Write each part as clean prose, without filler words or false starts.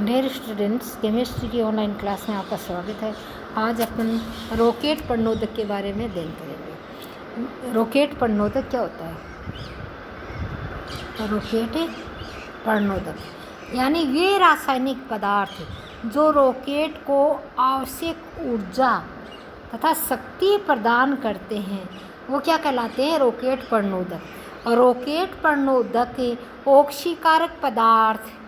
Dear students, chemistry की online class में आपका स्वागत है। आज अपन रॉकेट प्रणोदक के बारे में अध्ययन करेंगे। रॉकेट प्रणोदक क्या होता है? रॉकेट प्रणोदक यानी वे रासायनिक पदार्थ जो रॉकेट को आवश्यक ऊर्जा तथा शक्ति प्रदान करते हैं वो क्या कहलाते हैं? रॉकेट प्रणोदक। रॉकेट प्रणोदक ऑक्सीकारक पदार्थ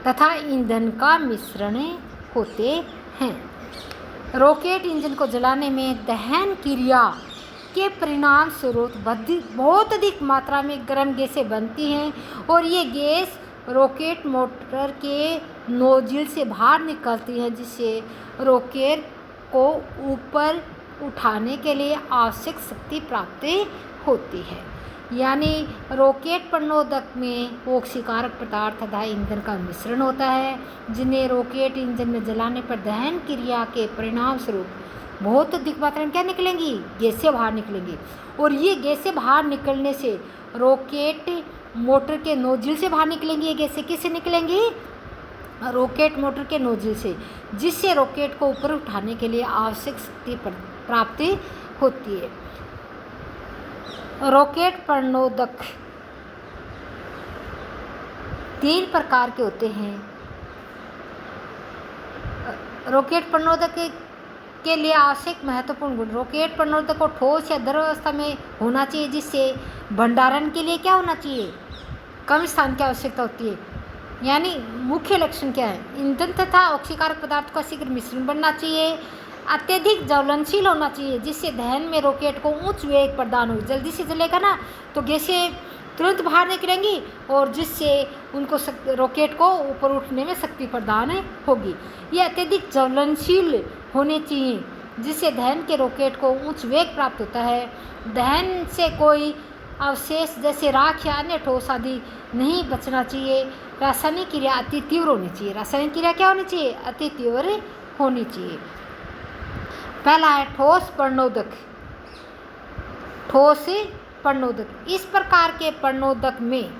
तथा ईंधन का मिश्रण होते हैं। रॉकेट इंजन को जलाने में दहन क्रिया के परिणाम स्वरूप बहुत अधिक मात्रा में गर्म गैसें बनती हैं और ये गैस रॉकेट मोटर के नोजल से बाहर निकलती है, जिससे रॉकेट को ऊपर उठाने के लिए आवश्यक शक्ति प्राप्त होती है। यानी रॉकेट प्रणोदक में ऑक्सीकारक पदार्थ तथा ईंधन का मिश्रण होता है, जिन्हें रॉकेट इंजन में जलाने पर दहन क्रिया के परिणाम स्वरूप बहुत अधिक मात्रा में क्या निकलेंगी? गैसें बाहर निकलेंगी। और ये गैसें बाहर निकलने से रॉकेट मोटर के नोजल से बाहर निकलेंगी। ये गैसें किससे निकलेंगी? रॉकेट मोटर के नोजल से, जिससे रॉकेट को ऊपर उठाने के लिए आवश्यक शक्ति प्राप्ति होती है। रॉकेट प्रणोदक 3 प्रकार के होते हैं। रॉकेट प्रणोदक के लिए आवश्यक महत्वपूर्ण गुण: रॉकेट प्रणोदक को ठोस या द्रव अवस्था में होना चाहिए, जिससे भंडारण के लिए क्या होना चाहिए? कम स्थान की आवश्यकता होती है। यानी मुख्य लक्षण क्या है? ईंधन तथा ऑक्सीकारक पदार्थ का शीघ्र मिश्रण बनना चाहिए। अत्यधिक ज्वलनशील होना चाहिए, जिससे दहन में रॉकेट को उच्च वेग प्रदान हो। जल्दी से जलेगा ना तो गैसें तुरंत बाहर निकलेंगी और जिससे उनको रॉकेट को ऊपर उठने में शक्ति प्रदान होगी। ये अत्यधिक ज्वलनशील होने चाहिए, जिससे दहन के रॉकेट को उच्च वेग प्राप्त होता है। दहन से कोई अवशेष जैसे राख या अन्य ठोस आदि नहीं बचना चाहिए। रासायनिक क्रिया अति तीव्र होनी चाहिए। रासायनिक क्रिया क्या होनी चाहिए? अति तीव्र होनी चाहिए। पहला है ठोस प्रणोदक। ठोस प्रणोदक इस प्रकार के प्रणोदक में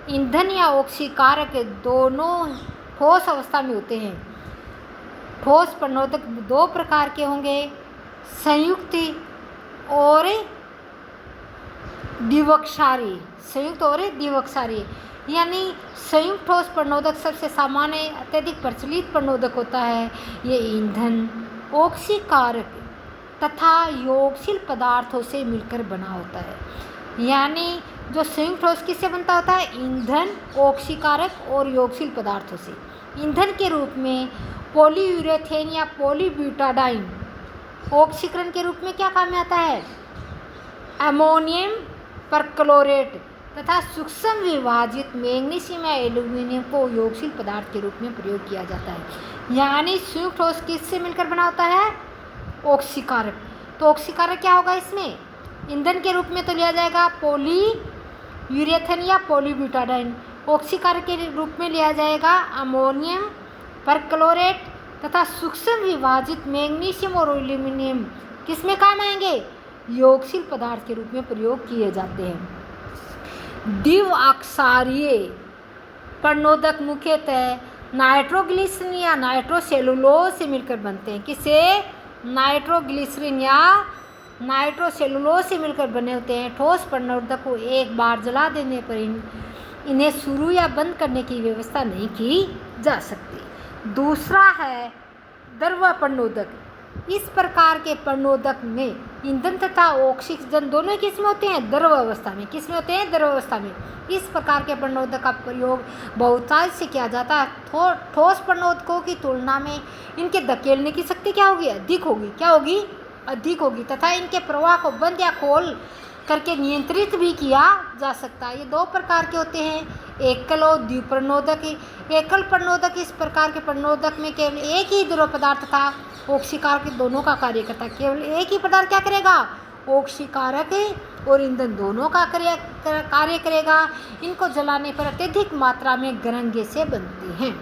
ईंधन या ऑक्सीकारक दोनों ठोस अवस्था में होते हैं। ठोस प्रणोदक 2 प्रकार के होंगे: संयुक्त और द्विपक्षीय। संयुक्त और द्विपक्षीय यानी संयुक्त ठोस प्रणोदक सबसे सामान्य अत्यधिक प्रचलित प्रणोदक होता है। ये ईंधन, ऑक्सीकारक तथा यौगिक पदार्थों से मिलकर बना होता है। यानी जो संयुक्त ठोस किससे बनता होता है? ईंधन, ऑक्सीकारक और यौगिक पदार्थों से। ईंधन के रूप में पॉलीयूरेथेन या पॉलीब्यूटाडाइन। ऑक्सीकरण के रूप में क्या काम में आता है? अमोनियम परक्लोरेट तथा सूक्ष्म विभाजित मैग्नीशियम या एल्यूमिनियम को यौगिक पदार्थ के रूप में प्रयोग किया जाता है। यानी संयुक्त ठोस किससे मिलकर बना होता है? ऑक्सीकारक। तो ऑक्सीकारक क्या होगा इसमें? ईंधन के रूप में तो लिया जाएगा पॉलीयूरेथेन या पॉलीब्यूटाडाइन। ऑक्सीकारक के रूप में लिया जाएगा अमोनियम परक्लोरेट तथा सूक्ष्म विभाजित मैग्नीशियम और एल्यूमिनियम। किस में काम आएंगे? यौगिक पदार्थ के रूप में प्रयोग किए जाते हैं। द्विअक्षारीय प्रणोदक मुख्यतः नाइट्रोग्लिसरीन या नाइट्रोसेलुलोज से मिलकर बनते हैं। किससे? नाइट्रोग्लिसरीन या नाइट्रोसेलुलोज से मिलकर बने होते हैं। ठोस प्रणोदक को एक बार जला देने पर इन्हें शुरू या बंद करने की व्यवस्था नहीं की जा सकती। दूसरा है द्रव प्रणोदक। इस प्रकार के प्रणोदक में ईंधन तथा ऑक्सीजन दोनों किस में होते हैं? द्रव अवस्था में। किस में होते हैं? द्रव अवस्था में। इस प्रकार के प्रणोदक का प्रयोग बहुतायत से किया जाता है। ठोस प्रणोदकों की तुलना में इनके धकेलने की शक्ति क्या होगी? अधिक होगी। क्या होगी? अधिक होगी। तथा इनके प्रवाह को बंद या खोल करके नियंत्रित भी किया जा सकता है। ये 2 प्रकार के होते हैं, एकल और द्विप्रणोदक। एकल प्रणोदक इस प्रकार के प्रणोदक में केवल एक ही द्रव पदार्थ था ऑक्सीकारक दोनों का कार्य करता है। केवल एक ही पदार्थ क्या करेगा? ऑक्सीकारक और ईंधन दोनों का कार्य करेगा। इनको जलाने पर अत्यधिक मात्रा में गर्म गैसें बनती हैं।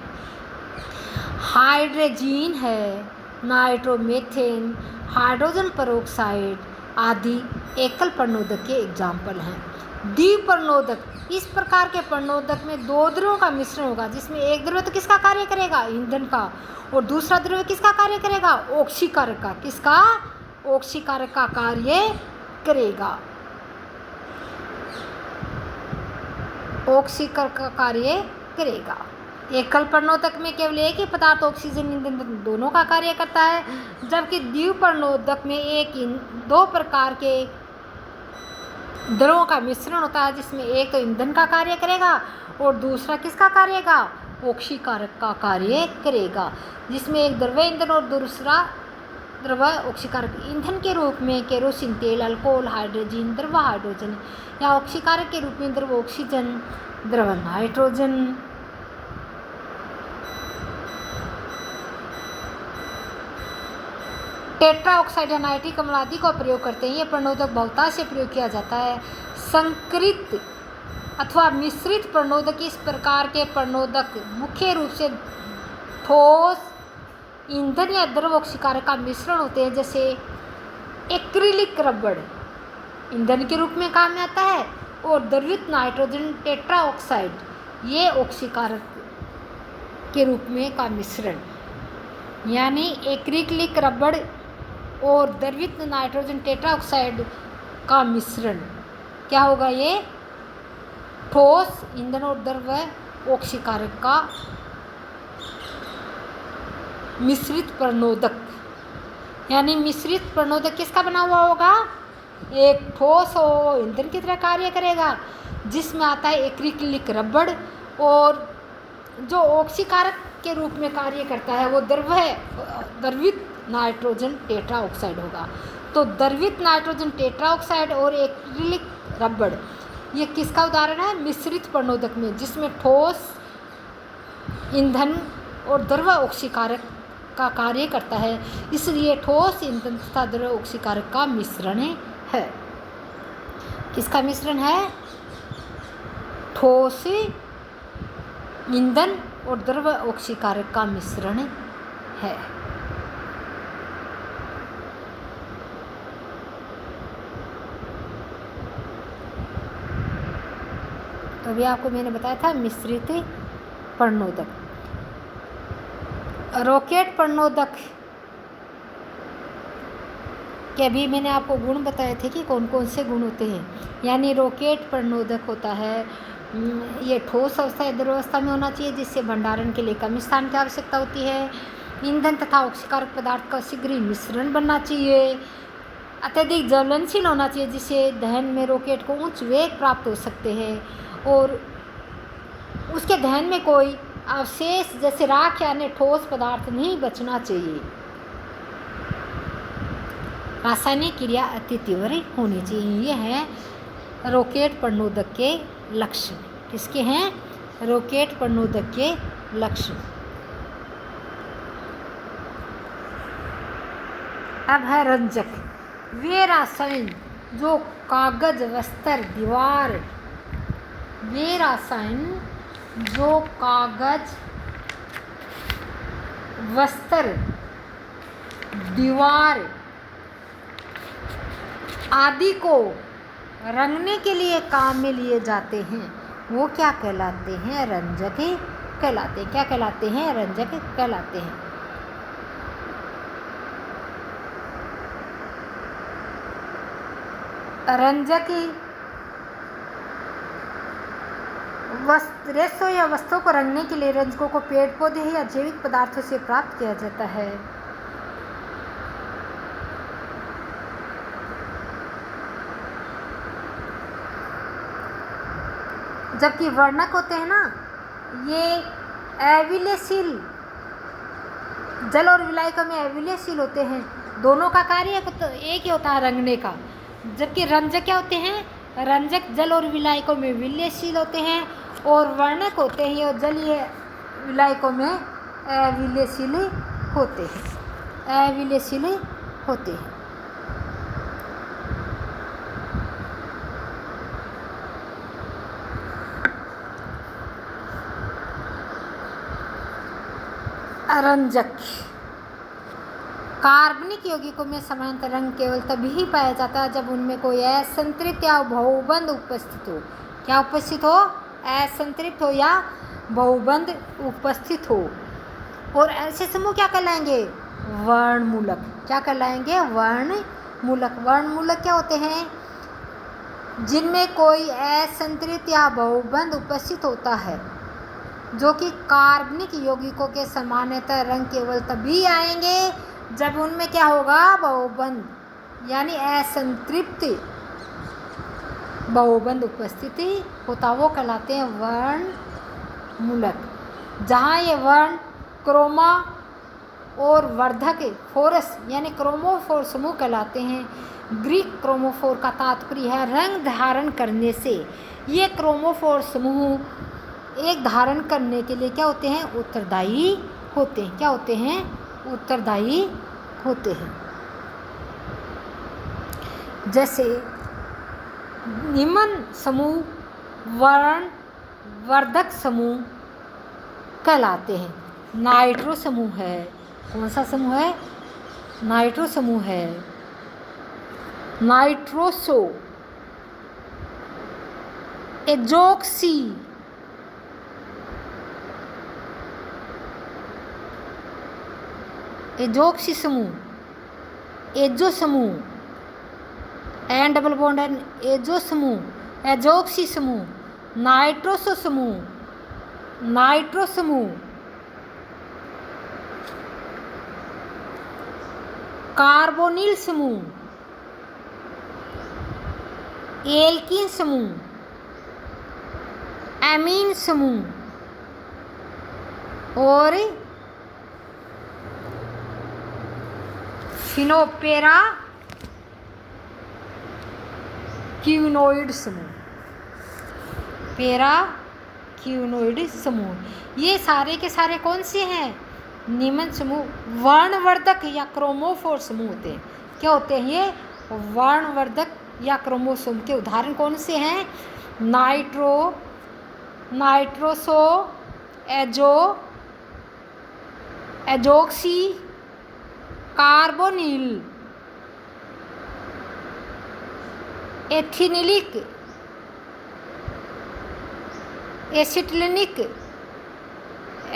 हाइड्रोजन है, नाइट्रोमेथेन, हाइड्रोजन पेरोक्साइड आदि एकल प्रणोदक के एग्जाम्पल हैं। द्विप्रणोदक, इस प्रकार के प्रणोदक में दो द्रव्यों का मिश्रण होगा, जिसमें एक द्रव्य तो किसका कार्य करेगा, ईंधन का, और दूसरा द्रव्य किसका कार्य करेगा, ऑक्सीकारक का। किसका, ऑक्सीकारक का कार्य करेगा, ऑक्सीकारक का कार्य करेगा। एकल प्रणोदक में केवल एक ही पदार्थ ऑक्सीजन ईंधन दोनों का कार्य करता है, जबकि द्विप्रणोदक में दो प्रकार के द्रव्यों का मिश्रण होता है, जिसमें एक तो ईंधन का कार्य करेगा और दूसरा किसका कार्य करेगा, ऑक्सीकारक का कार्य करेगा, जिसमें एक द्रव्य ईंधन और दूसरा द्रव्य ऑक्सीकारक। ईंधन के रूप में केरोसिन तेल, अल्कोहल, हाइड्रोजन, द्रव्य हाइड्रोजन, या ऑक्सीकारक के रूप में द्रव्य ऑक्सीजन, द्रव्य नाइट्रोजन। टेट्रा ऑक्साइड या नाइट्रिक अम्ल आदि का प्रयोग करते हैं। यह प्रणोदक बहुतायत से प्रयोग किया जाता है। संकरित अथवा मिश्रित प्रणोदक, इस प्रकार के प्रणोदक मुख्य रूप से ठोस ईंधन या द्रव ऑक्सीकारक का मिश्रण होते हैं, जैसे एक्रिलिक रबड़ ईंधन के रूप में काम में आता है, और द्रवित नाइट्रोजन टेट्रा ऑक्साइड ये ऑक्सीकारक के रूप में का मिश्रण, यानी एक्रिलिक रबड़ और द्रवित नाइट्रोजन टेट्रा ऑक्साइड का मिश्रण क्या होगा, ये ठोस ईंधन और द्रव ऑक्सीकारक का मिश्रित प्रणोदक। यानी मिश्रित प्रणोदक किसका बना हुआ होगा, एक ठोस और ईंधन की तरह कार्य करेगा, जिसमें आता है एक्रिलिक रबड़, और जो ऑक्सीकारक के रूप में कार्य करता है वो द्रवित नाइट्रोजन टेट्रा ऑक्साइड होगा। तो द्रवित नाइट्रोजन टेट्रा ऑक्साइड और एक्रिलिक रबड़ ये किसका उदाहरण है, मिश्रित प्रणोदक में, जिसमें ठोस ईंधन और द्रव ऑक्सीकारक का कार्य करता है, इसलिए ठोस ईंधन तथा द्रव ऑक्सीकारक का मिश्रण है। किसका मिश्रण है, ठोस ईंधन और द्रव ऑक्सीकारक का मिश्रण है। तो अभी आपको मैंने बताया था मिश्रित प्रणोदक। रॉकेट प्रणोदक के अभी मैंने आपको गुण बताए थे कि कौन कौन से गुण होते हैं। यानी रॉकेट प्रणोदक होता है, ये ठोस अवस्था या द्रव अवस्था में होना चाहिए, जिससे भंडारण के लिए कम स्थान की आवश्यकता होती है। ईंधन तथा ऑक्सीकारक पदार्थ का शीघ्र ही मिश्रण बनना चाहिए। अत्यधिक ज्वलनशील होना चाहिए, जिससे दहन में रॉकेट को उच्च वेग प्राप्त हो सकते हैं, और उसके दहन में कोई अवशेष जैसे राख या अन्य ठोस पदार्थ नहीं बचना चाहिए। रासायनिक क्रिया अति तीव्र होनी चाहिए। ये है रॉकेट प्रणोदक के लक्षण। किसके हैं, रॉकेट प्रणोदक के लक्षण। अब है रंजक। वे रासायन जो कागज, वस्त्र, दीवार, वे रासायन जो कागज, वस्त्र, दीवार आदि को रंगने के लिए काम में लिए जाते हैं, वो क्या कहलाते हैं, रंजक कहलाते हैं। क्या कहलाते हैं, रंजक कहलाते हैं। रंजक रेशों या वस्तुओं को रंगने के लिए रंजकों को पेड़ पौधे या जैविक पदार्थों से प्राप्त किया जाता है। जबकि वर्णक होते हैं ना, ये अविलयशील, जल और विलायकों में अविलयशील होते हैं। दोनों का कार्य तो एक ही होता है, रंगने का। जबकि रंजक क्या होते हैं, रंजक जल और विलायकों में विलयशील होते हैं, और वर्णक होते हैं ये जलीय विलायकों में अविलयशील होते हैं, अविलयशील होते हैं। रंजक कार्बनिक यौगिकों में समानांतर रंग केवल तभी ही पाया जाता है जब उनमें कोई असंतृप्त या बहुबंध उपस्थित हो। क्या उपस्थित हो? असंतृप्त हो या बहुबंध उपस्थित हो। और ऐसे समूह क्या कहलाएंगे? वर्णमूलक। क्या कहलाएंगे? वर्णमूलक। वर्णमूलक क्या होते हैं? जिनमें कोई असंतृप्त या बहुबंध उपस्थित होता है, जो कि कार्बनिक यौगिकों के समानांतर रंग केवल तभी आएंगे जब उनमें क्या होगा? बहुबंध यानी असंतृप्त बहुबंध उपस्थिति होता, वो कहलाते हैं वर्णमूलक। जहाँ ये वर्ण क्रोमा और वर्धक फोरस यानी क्रोमोफोर समूह कहलाते हैं। ग्रीक क्रोमोफोर का तात्पर्य है रंग धारण करने से। ये क्रोमोफोर समूह एक धारण करने के लिए क्या होते हैं? उत्तरदायी होते हैं। क्या होते हैं? उत्तरदायी होते हैं। जैसे निम्न समूह वर्ण वर्धक समूह कहलाते हैं। नाइट्रो समूह है। कौन सा समूह है? नाइट्रो समूह है। नाइट्रोसो, एजोक्सी, एजोक्सी समूह, एजो समूह, N double bond N, azo समूह, एजोक्सी समूह, नाइट्रोसो समूह, नाइट्रो समूह, कार्बोनिल समूह, एल्कीन समूह, एमीन समूह और फिनोपेरा क्यूनोइड समूह। पेरा क्यूनोइड समूह। ये सारे के सारे कौन से हैं? निम्न समूह वर्णवर्धक या क्रोमोफोर समूह होते हैं। क्या होते हैं ये? वर्णवर्धक या क्रोमोसोम के उदाहरण कौन से हैं? नाइट्रो, नाइट्रोसो, एजो, एजोक्सी, कार्बोनिल, एथिनिलिक, एसिटिलिनिक,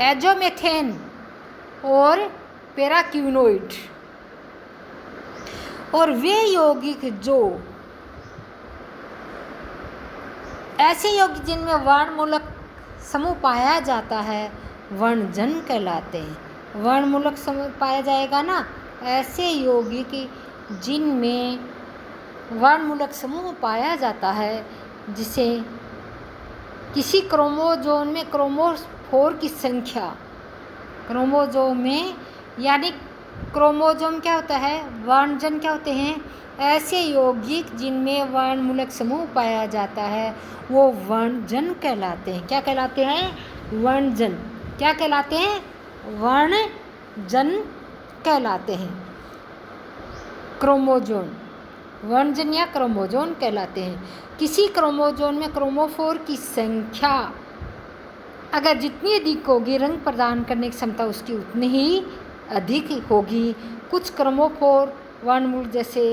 एजोमेथेन और पेराक्यूनोइड। और वे यौगिक जो ऐसे यौगिक जिनमें वर्णमूलक समूह पाया जाता है वर्णजन कहलाते हैं। वर्णमूलक समूह पाया जाएगा ना, ऐसे यौगिक जिनमें वर्णमूलक समूह पाया जाता है, जिसे किसी क्रोमोजोम में क्रोमोफोर की संख्या, क्रोमोजोम में यानी क्रोमोजोम क्या होता है? वर्णजन क्या होते हैं? ऐसे यौगिक जिनमें वर्णमूलक समूह पाया जाता है वो वर्णजन कहलाते हैं। क्या कहलाते हैं? वर्णजन। क्या कहलाते हैं? वर्णजन कहलाते हैं। क्रोमोजोम वर्णजन या क्रोमोजोम कहलाते हैं। किसी क्रोमोजोम में क्रोमोफोर की संख्या अगर जितनी अधिक होगी, रंग प्रदान करने की क्षमता उसकी उतनी ही अधिक होगी। कुछ क्रोमोफोर वर्णमूल जैसे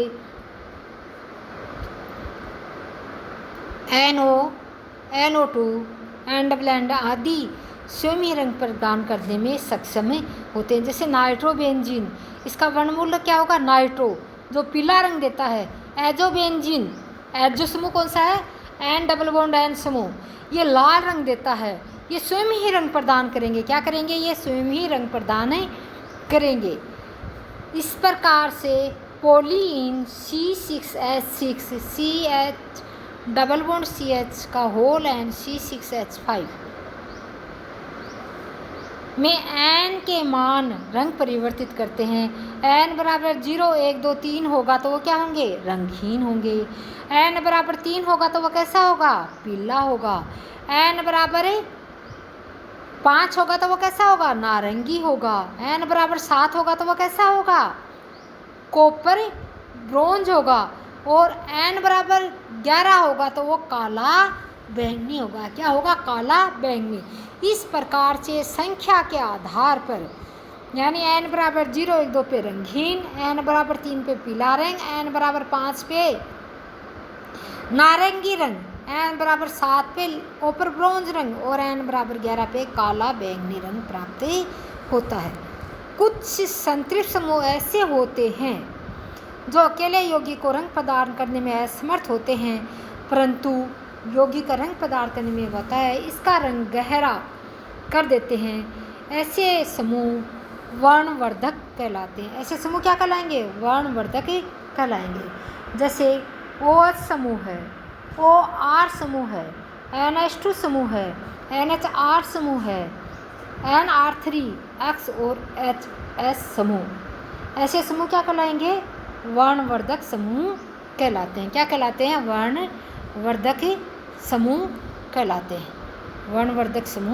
NO, NO2, एंड आदि स्वयं ही रंग प्रदान करने में सक्षम होते हैं। जैसे नाइट्रोबेंजीन, इसका वर्णमूल क्या होगा? नाइट्रो, जो पीला रंग देता है। एजोबेंजीन, एजो समूह कौन सा है? N डबल बॉन्ड N समूह, ये लाल रंग देता है। ये स्वयं ही रंग प्रदान करेंगे। क्या करेंगे? ये स्वयं ही रंग प्रदान करेंगे। इस प्रकार से पॉलीइन C6H6, CH double bond CH का होल एन C6H5 में N के मान रंग परिवर्तित करते हैं। N बराबर 0, 1, 2, 3 होगा तो वो क्या होंगे? रंगहीन होंगे। N बराबर 3 होगा तो वो कैसा होगा? पीला होगा। N बराबर 5 होगा तो वो कैसा होगा? नारंगी होगा। N बराबर 7 होगा तो वो कैसा होगा? कॉपर ब्रोंज होगा। और N बराबर 11 होगा तो वो काला बैंगनी होगा। क्या होगा? काला बैंगनी। इस प्रकार से संख्या के आधार पर यानी n बराबर 0 1 2 पे रंगीन, n बराबर 3 पे पीला रंग, n बराबर 5 पे नारंगी रंग, n बराबर 7 पे कॉपर ब्रॉन्ज रंग और n बराबर 11 पे काला बैंगनी रंग प्राप्त होता है। कुछ संतृप्त समूह ऐसे होते हैं जो अकेले योगी को रंग प्रदान करने में असमर्थ होते हैं, परंतु योगी का रंग प्रदान करने में होता है, इसका रंग गहरा कर देते हैं। ऐसे समूह वर्णवर्धक कहलाते हैं। ऐसे समूह क्या कहलाएंगे? वर्णवर्धक कहलाएंगे। जैसे OH समूह है, OR समूह है, NH2 समूह है, NHR समूह है, NR3X और HS समूह। ऐसे समूह क्या कहलाएंगे? वर्णवर्धक समूह कहलाते हैं। क्या कहलाते हैं? वर्णवर्धक समूह कहलाते हैं। वर्णवर्धक समूह